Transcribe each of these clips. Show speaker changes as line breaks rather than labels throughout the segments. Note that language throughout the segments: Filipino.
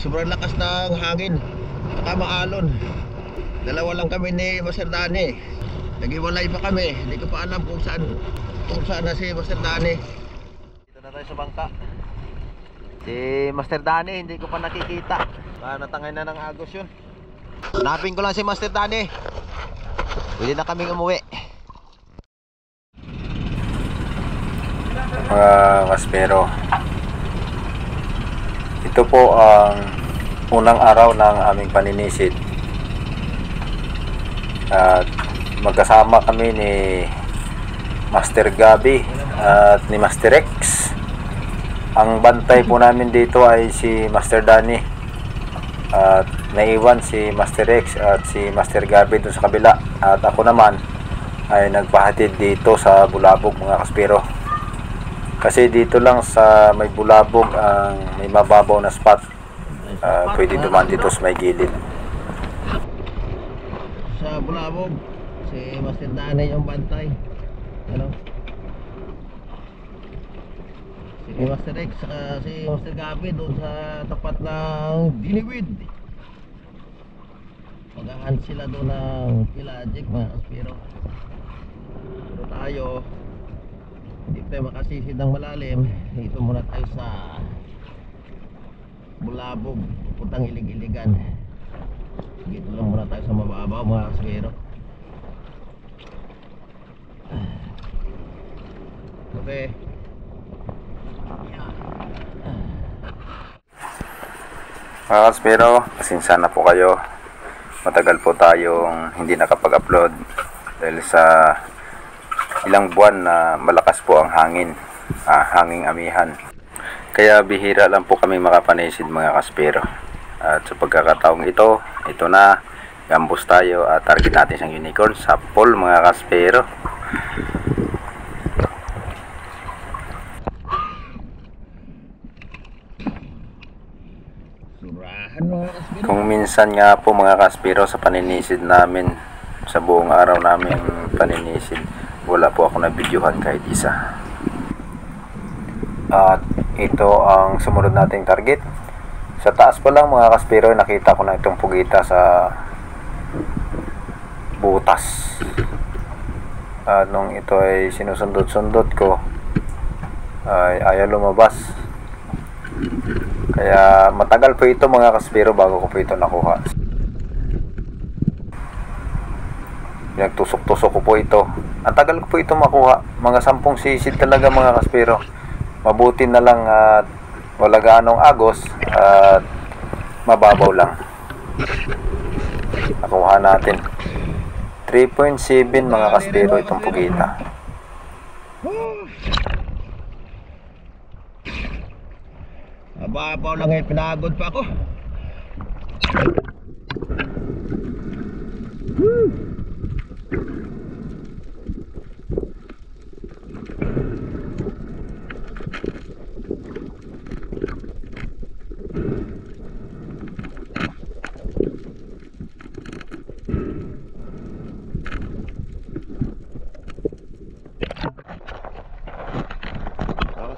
sobrang lakas ng hangin, saka maalon. Dalawa lang kami ni Master Dani. Nag-iwalay pa kami. Hindi ko pa alam kung saan na si Master Dani. Dito na tayo sa bangka. Si Master Dani hindi ko pa nakikita. Natangay na ng agos yun. Hanapin ko lang si Master Dani. Pwede na kaming umuwi.
Mga kaspero, ito po ang unang araw ng aming paninisid. At magkasama kami ni Master Gabi at ni Master Rex. Ang bantay po namin dito ay si Master Dani. At naiwan si Master Rex at si Master Gabi doon sa kabila. At ako naman ay nagpahatid dito sa Bulabog, mga kaspero. Kasi dito lang sa may Bulabog ang may mababaw na spot. Pwede dumaan dito sa may gilid.
Sa Bulabog, si Master Dani yung bantay. Ano? Si Master Rex saka si Master Gabi doon sa tapat ng Diniwid. Magahan sila doon ng Pelagic, mga kaspero. Pero tayo hindi tayo makasisid ng malalim. Dito muna tayo sa Bulabog, puntang Ilig-Iligan. Dito lang muna tayo sa mababaw, mga kaspero. Okay.
Mga kaspero, pasensya na po kayo. Matagal po tayong hindi nakapag-upload dahil sa ilang buwan na malakas po ang hangin, hanging amihan. Kaya bihira lang po kami makapanisid, mga kaspero. At sa pagkakataong ito na, gambos tayo at target natin siyang unicorn sa pool, mga kaspero. Kung minsan nga po, mga kaspero, sa paninisid namin, sa buong araw namin paninisid, wala po ako na videohan kahit isa. At ito ang sumunod nating target. Sa taas pa lang, mga kaspero, nakita ko na itong pugita sa butas. At nung ito ay sinusundot-sundot ko, ay ayaw lumabas. Kaya matagal po ito, mga kaspero, bago ko po ito nakuha. Pinagtusok-tusok ko po ito. Ang tagal ko po ito makuha. Mga 10 sisid talaga, mga kaspero. Mabuti na lang at wala ganong agos at mababaw lang. Nakuha natin 3.7, mga kaspero, itong pugita.
Mababaw lang eh, pinagod pa ako.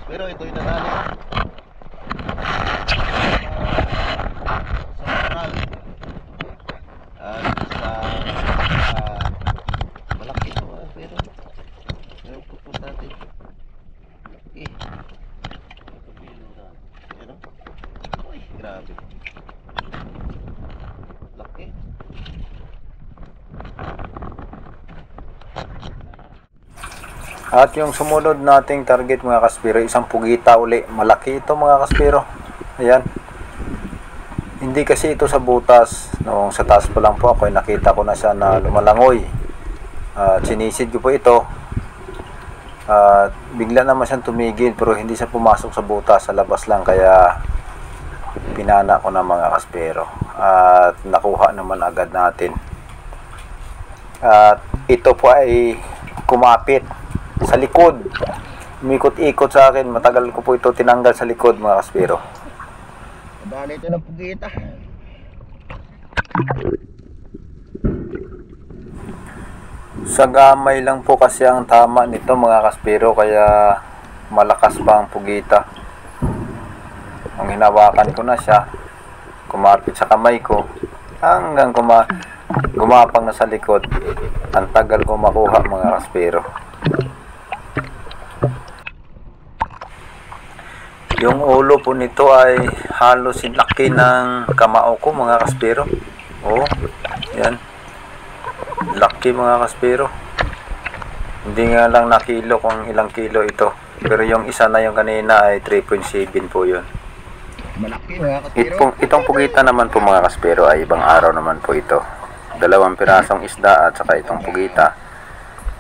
Pero ito yung nadali sa moral at sa malaki ito, pero pupus natin. Okay, ano? Uy, grabe, laki.
At yung sumunod nating target, mga kaspero, isang pugita uli. Malaki ito, mga kaspero. Ayan. Hindi kasi ito sa butas. Noong sa taas pa lang po ako, nakita ko na siya na lumalangoy. Sinisid ko po ito. Bigla naman siyang tumigil, pero hindi siya pumasok sa butas, sa labas lang. Kaya pinana ko na, mga kaspero. At nakuha naman agad natin. At ito po ay kumapit sa likod. Umikot-ikot sa akin. Matagal ko po ito tinanggal sa likod, mga kaspero.
Dali ito ng pugita.
Sa gamay lang po kasi ang tama nito, mga kaspero, kaya malakas pa ang pugita. Nung hinawakan ko na siya, kumapit sa kamay ko hanggang gumapang na sa likod. Ang tagal ko makuha mga kaspero. Yung ulo po nito ay halos laki ng kamao ko mga kaspero. Oh, yan. Laki mga kaspero. Hindi nga lang na kilo kung ilang kilo ito. Pero yung isa na yung kanina ay 3.7 po yun.
Malaki mga kaspero.
Itong pugita naman po mga kaspero ay ibang araw naman po ito. 2 pirasong isda at saka itong pugita.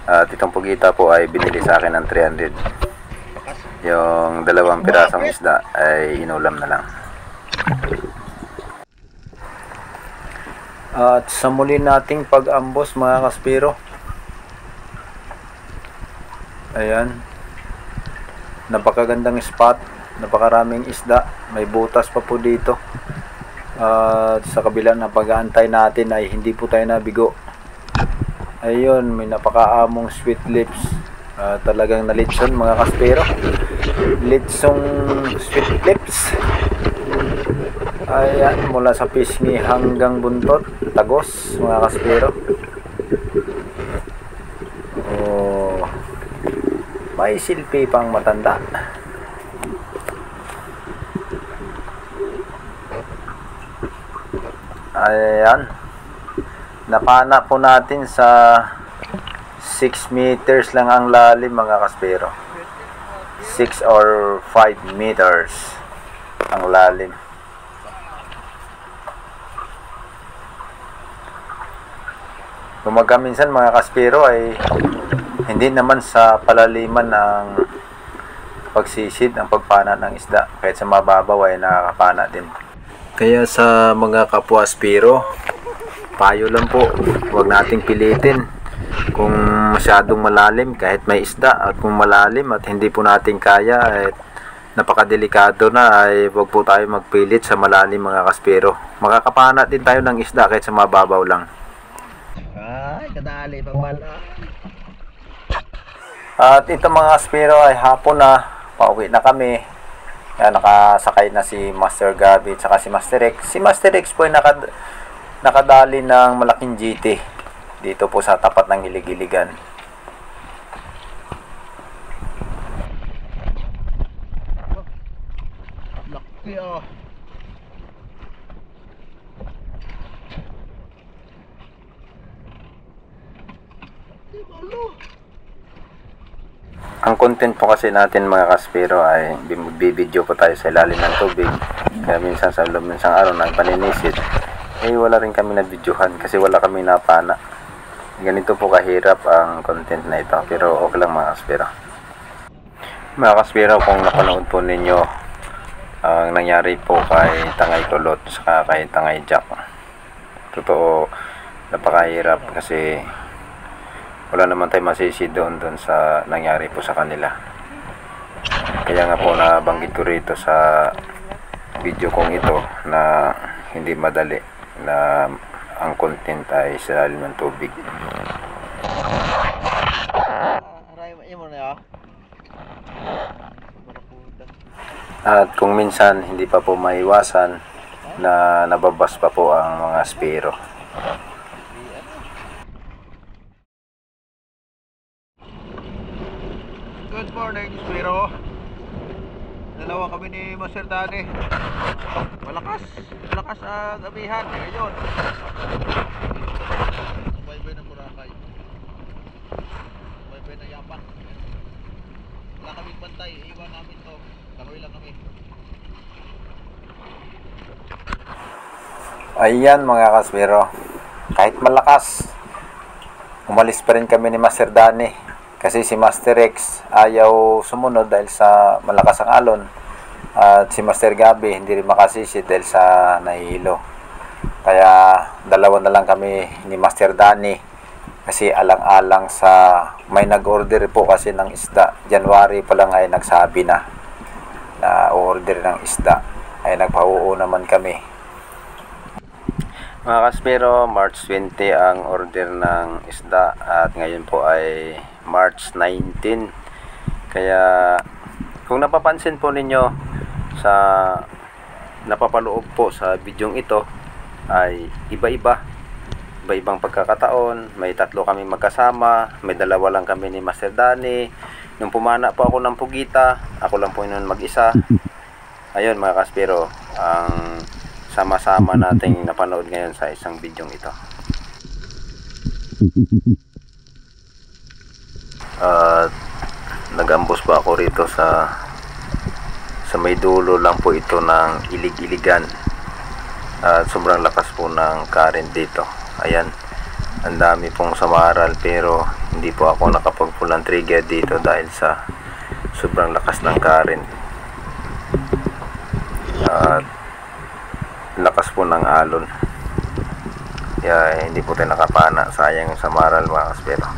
At itong pugita po ay binili sa akin ng 300. Yung 2 pirasong isda ay inulam na lang. At sa muli nating pag-ambos mga kaspero, ayan, napakagandang spot, napakaraming isda, may butas pa po dito. At sa kabila na pag-aantay natin ay hindi po tayo nabigo. Ayun, may napakaamong sweet lips. Talagang nalitson mga kaspero. Litsong sweet lips. Ayan, mula sa pisngi hanggang buntot, tagos mga kaspero. Oh, may silpi pang matanda. Ayan, napana po natin sa 6 meters lang ang lalim mga kaspero. 6 or 5 meters ang lalim. Kumaga minsan mga kaspero ay hindi naman sa palaliman ng pagsisid ang pagpana ng isda, kahit sa mababaw ay nakakapana din. Kaya sa mga kapwa aspiro, payo lang po, huwag nating pilitin kung masyadong malalim kahit may isda, at kung malalim at hindi po natin kaya at napakadelikado na ay huwag po tayo magpilit sa malalim mga kaspiro. Makakapana din tayo ng isda kahit sa mababaw lang.
Ay, kadali pang mala.
At ito mga kaspiro ay hapon na, pauwi na kami. Kaya nakasakay na si Master Gabi at si Master Rex. Si Master Rex po ay nakadali ng malaking GT dito po sa tapat ng Hilig-Hiligan.
Laki ah.
Ang content po kasi natin mga kaspero ay bibideo po tayo sa ilalim ng tubig. Kaya minsan sa loob ng isang araw ng paninisid, wala rin kami na videohan kasi wala kami napana. Ganito po kahirap ang content na ito, pero okay lang mga kaspero. Mga kaspero, kung napanood po ninyo ang nangyari po kay Tangay Kulot saka kay Tangay Jack, totoo napakahirap kasi wala naman tayo masisi doon sa nangyari po sa kanila. Kaya nga po nabanggit ko rito sa video kong ito na hindi madali na ang content ay sa ilalim ng tubig. At kung minsan hindi pa po maiwasan na nababas pa po ang mga aspiro.
Good morning, Spiro. Dalawa kami ni Master Dani. Malakas ang abihan. Ngayon. Baybay ng Boracay. Baybay ng Yapan. Wala kaming bantay. Iwan namin to. Langoy lang kami.
Ayan mga kaspiro. Kahit malakas, umalis pa rin kami ni Master Dani. Kasi si Master Rex ayaw sumunod dahil sa malakas ang alon. At si Master Gabi hindi rin makasisid dahil sa nahihilo. Kaya dalawa na lang kami ni Master Dani. Kasi alang-alang sa may nag-order po kasi ng isda. January pa lang ay nagsabi na order ng isda. Ay nagpauo naman kami. Mga kaspero, March 20 ang order ng isda at ngayon po ay March 19. Kaya kung napapansin po ninyo sa napapaloob po sa bidyong ito ay iba-ibang pagkakataon. May 3 kami magkasama, may 2 lang kami ni Master Danny. Nung pumana po ako ng Pugita, ako lang po noon mag-isa. Ayun mga kaspero, ang sama-sama nating napanood ngayon sa isang bidyong ito. At nagambos pa ako rito sa may dulo lang po ito ng ilig-iligan. At sobrang lakas po ng current dito. Ayan, ang dami pong samaral pero hindi po ako nakapag-pull ng trigger dito dahil sa sobrang lakas ng current. At lakas po ng alon. Kaya hindi po tayo nakapana. Sayang yung samaral mga kaspero.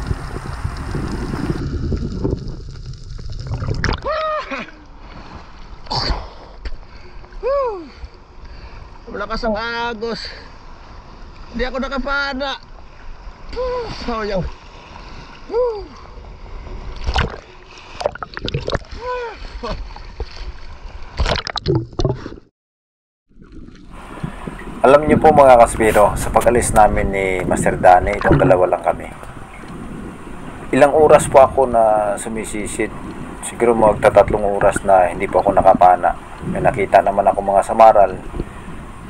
Malakas ang agos. Hindi ako nakapana. Sayang.
Alam niyo po mga kaspero, sa pag-alis namin ni Master Danny, itong 2 lang kami. Ilang oras po ako na sumisisid. Siguro magta-3 oras na hindi po ako nakapana. May nakita naman ako mga samaral.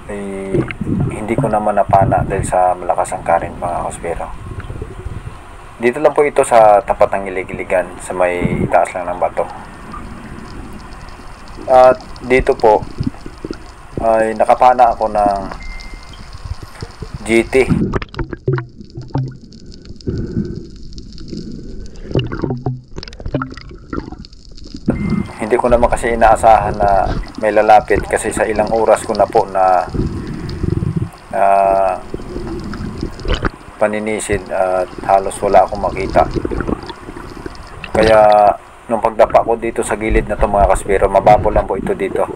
Hindi ko naman napana dahil sa malakas ang current mga kaspero. Dito lang po ito sa tapat ng ilig-iligan, sa may itaas lang ng bato. At dito po ay nakapana ako ng GT. Hindi ko naman kasi inaasahan na may lalapit kasi sa ilang oras ko na po na paninisid at halos wala akong makita. Kaya nung pagdapa ko dito sa gilid na to mga kaspero, mababaw lang po ito dito.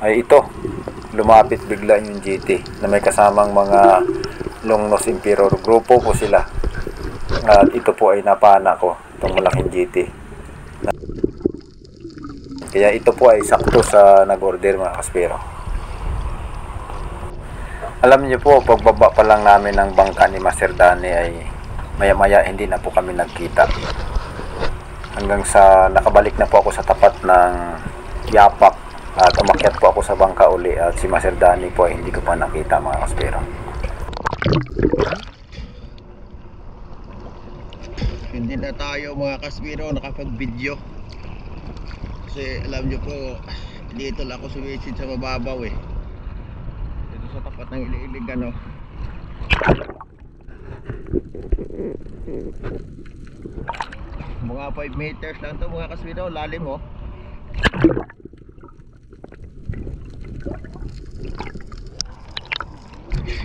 Ay ito, lumapit bigla yung GT na may kasamang mga long nose emperor. Grupo po sila. At ito po ay napana ko, itong malaking GT. Kaya ito po ay sakto sa nag-order mga kaspero. Alam niyo po, pagbaba pa lang namin ng bangka ni Master Danny ay maya-maya hindi na po kami nagkita. Hanggang sa nakabalik na po ako sa tapat ng yapak at umakyat po ako sa bangka uli at si Master Danny po ay hindi ko pa nakita mga kaspero.
Hindi na tayo mga kaspero nakapag-video. Kasi alam nyo po, dito lang ako sumisid sa mababaw eh. Dito sa tapat ng ilig-iligan oh. Mga 5 meters lang to mga kaspero, lalim oh.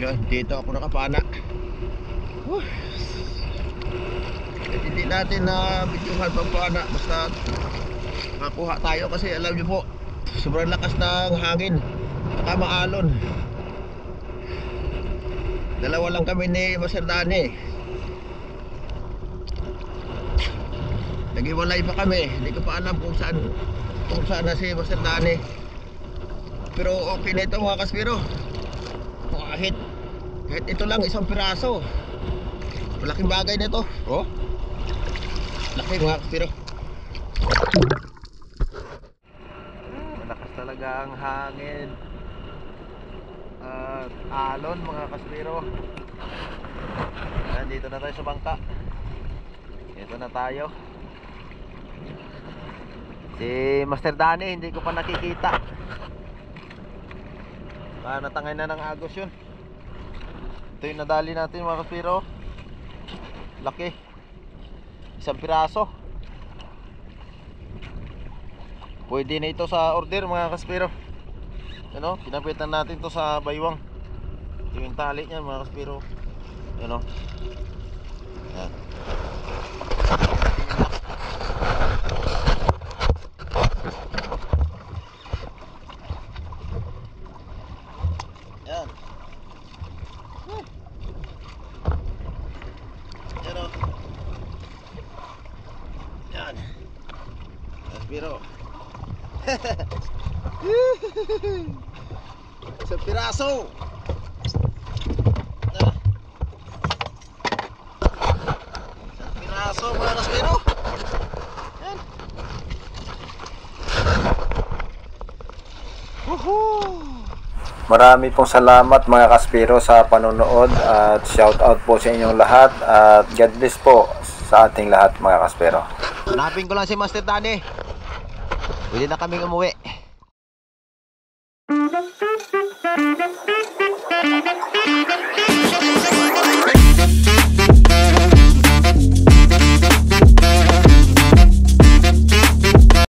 Yan, dito ako nakapana. Hindi natin na videohan pampana, basta makuha tayo kasi alam nyo po sobrang lakas ng hangin saka maalon. 2 lang kami ni Master Danny. Naghiwalay pa kami, hindi ko pa alam kung saan na si Master Danny. Pero okay na ito mga kaspero. Kahit ito lang, isang piraso, malaking bagay na ito oh. Laki mga kaspero. Malakas talaga ang hangin at alon mga kaspero. Dito na tayo sa bangka. Dito na tayo. Si Master Danny hindi ko pa nakikita. Natangay na ng agos yun. Ito yung nadali natin mga kaspero. Laki, isang piraso. Pwede na ito sa order mga kaspero. Ano, kinapitan natin to sa baywang. Ito yung tali niya mga kaspero. Ano, yan. Yan. Yan o. Yan. Kaspero. Sa piraso. Sa piraso mga kaspero. Yan. Woohoo!
Marami pong salamat mga kaspero sa panonood at shout out po sa inyong lahat at God bless po sa ating lahat mga kaspero.
Hanapin ko lang si Master Danny. Pwede na kaming umuwi.